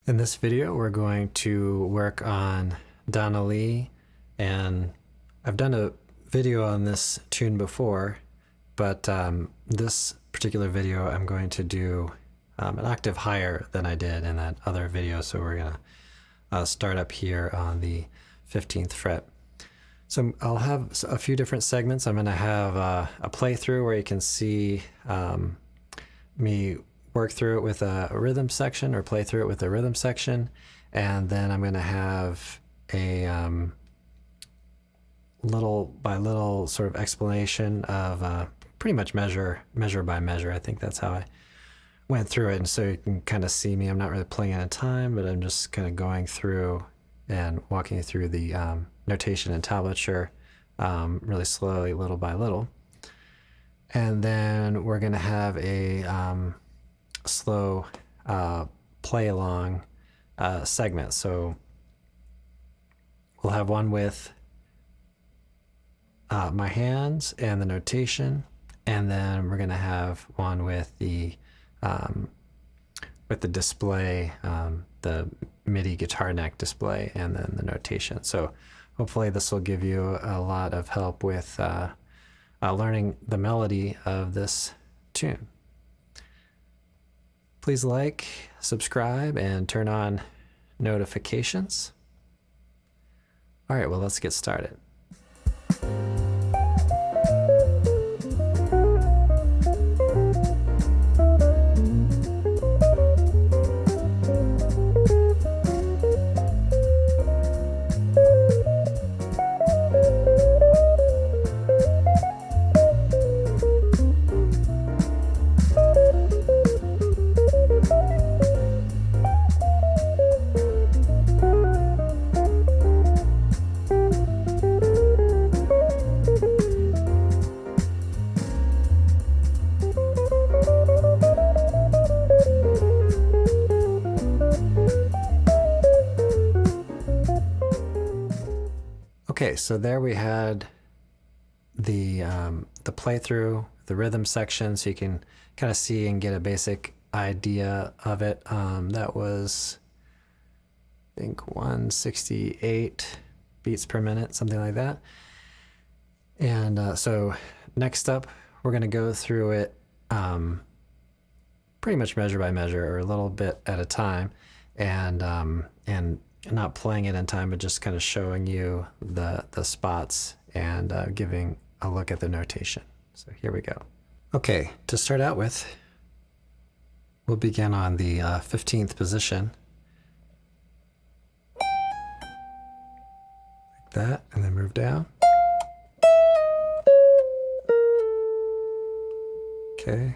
In this video, we're going to work on Donna Lee, and I've done a video on this tune before, but this particular video I'm going to do an octave higher than I did in that other video, so we're going to start up here on the 15th fret. So I'll have a few different segments. I'm going to have a playthrough where you can see me work through it with a rhythm section or play through it with a rhythm section. And then I'm going to have a little by little sort of explanation of pretty much measure by measure. I think that's how I went through it. And so you can kind of see me. I'm not really playing at a time, but I'm just kind of going through and walking you through the notation and tablature really slowly, little by little. And then we're going to have a slow play along segment. So we'll have one with my hands and the notation, and then we're going to have one with the display, the MIDI guitar neck display, and then the notation. So hopefully this will give you a lot of help with learning the melody of this tune. Please like, subscribe, and turn on notifications. All right, well, let's get started. Okay, so there we had the playthrough, the rhythm section, so you can kind of see and get a basic idea of it. That was, I think, 168 beats per minute, something like that. And so next up, we're going to go through it pretty much measure by measure, or a little bit at a time, and not playing it in time, but just kind of showing you the spots and giving a look at the notation. So here we go. Okay, to start out with, we'll begin on the 15th position. Like that, and then move down. Okay.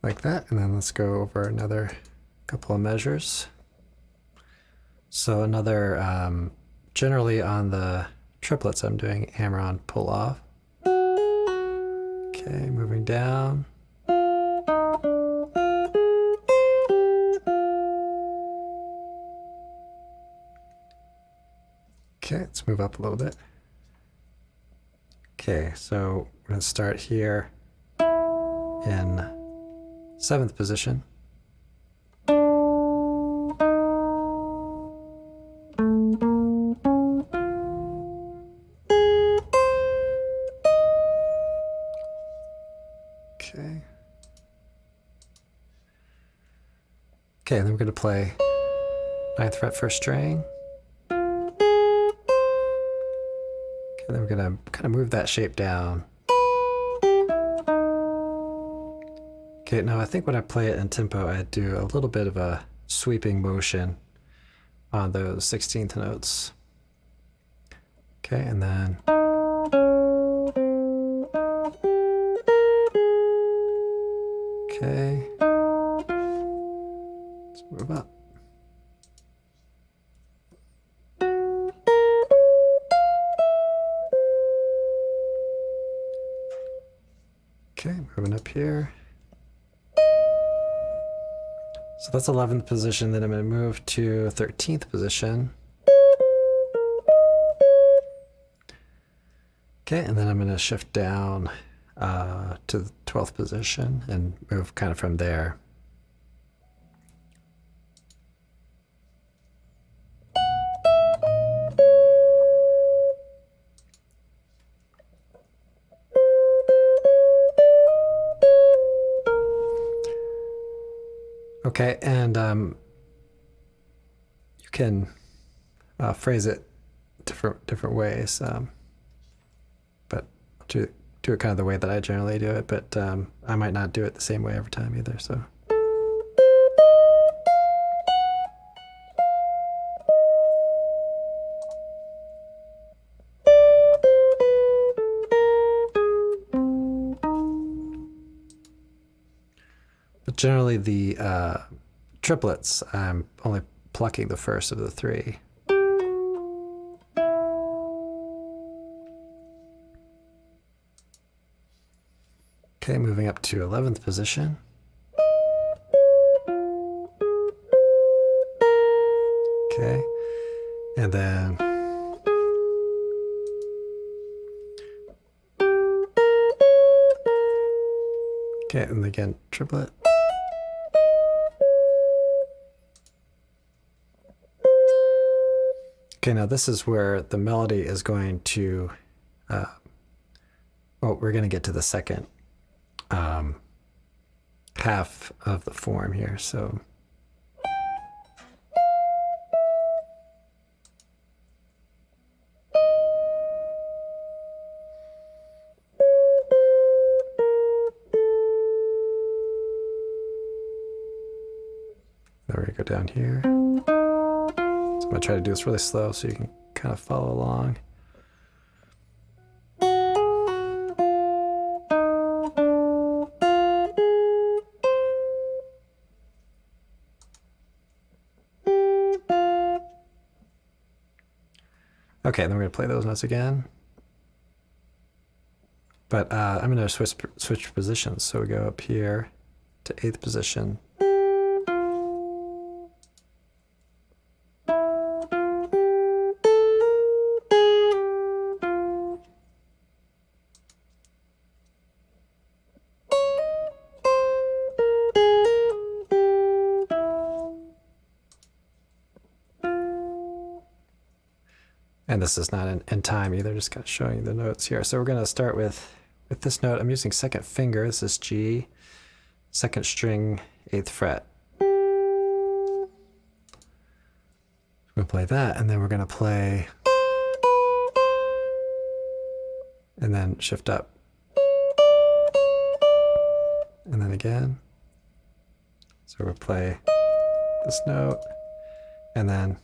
Like that, and then let's go over another couple of measures. So another, generally on the triplets, I'm doing hammer on, pull off. Okay, moving down. Okay, let's move up a little bit. Okay, so we're going to start here in 7th position. Okay. Okay, then we're going to play 9th fret first string. Okay, then we're going to kind of move that shape down. Okay, now I think when I play it in tempo, I do a little bit of a sweeping motion on those 16th notes. Okay, and then okay, let's move up. Okay, moving up here. So that's 11th position, then I'm going to move to 13th position. Okay, and then I'm going to shift down to the 12th position and move kind of from there Okay, and you can phrase it different ways, but do it kind of the way that I generally do it. But I might not do it the same way every time either. So. But generally the triplets, I'm only plucking the first of the three. Okay, moving up to 11th position. Okay, and then okay, and again, triplet. Okay, now this is where the melody is going to, well, we're going to get to the second half of the form here, so. Then we're going to go down here. So I'm going to try to do this really slow so you can kind of follow along. Okay, then we're going to play those notes again. But I'm going to switch positions. So we go up here to 8th position. And this is not in time either, just kind of showing you the notes here. So we're going to start with this note. I'm using second finger. This is G, second string, 8th fret. We're going to play that, and then we're going to play, and then shift up. And then again. So we'll play this note, and then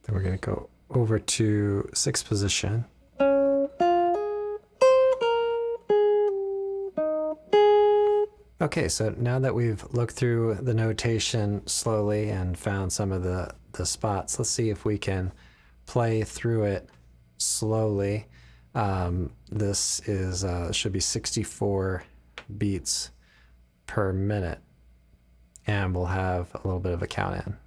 we're going to go over to 6th position. Okay, so now that we've looked through the notation slowly and found some of the spots, let's see if we can play through it slowly. This is should be 64 beats per minute, and we'll have a little bit of a count in.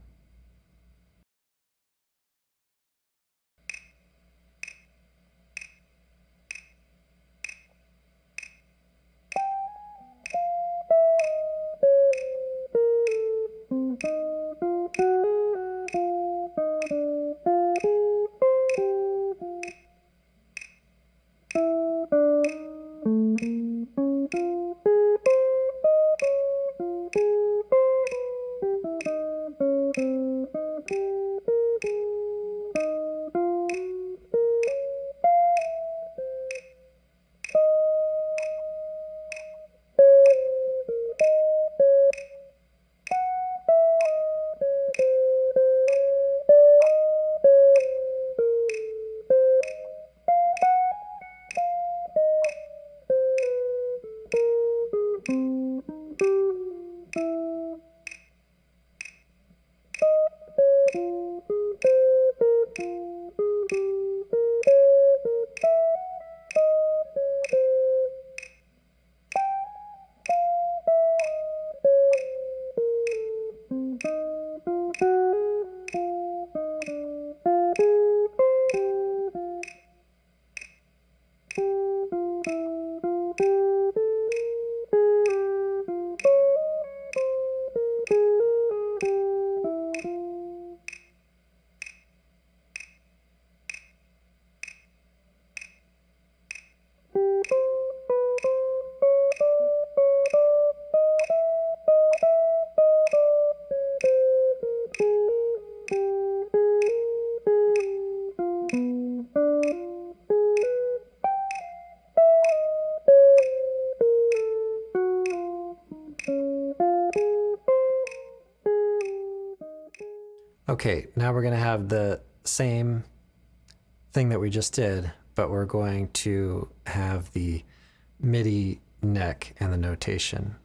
Okay, now we're going to have the same thing that we just did, but we're going to have the MIDI neck and the notation.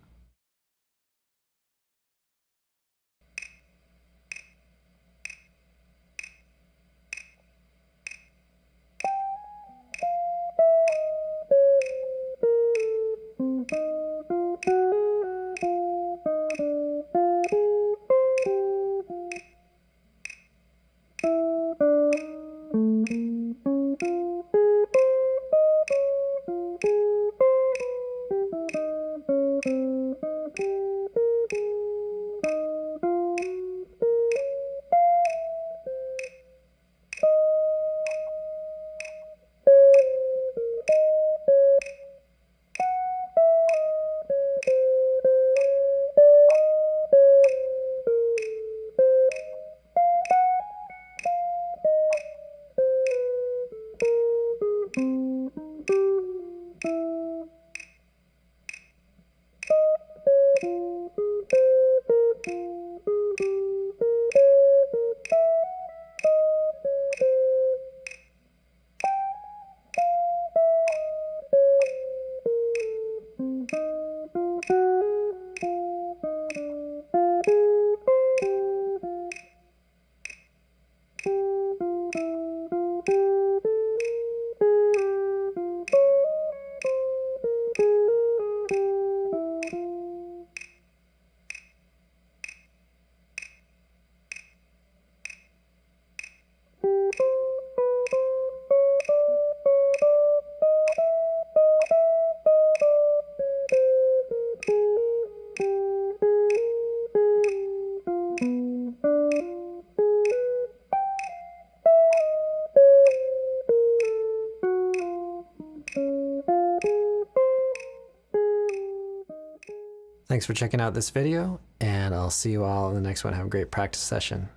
Thanks for checking out this video, and I'll see you all in the next one. Have a great practice session.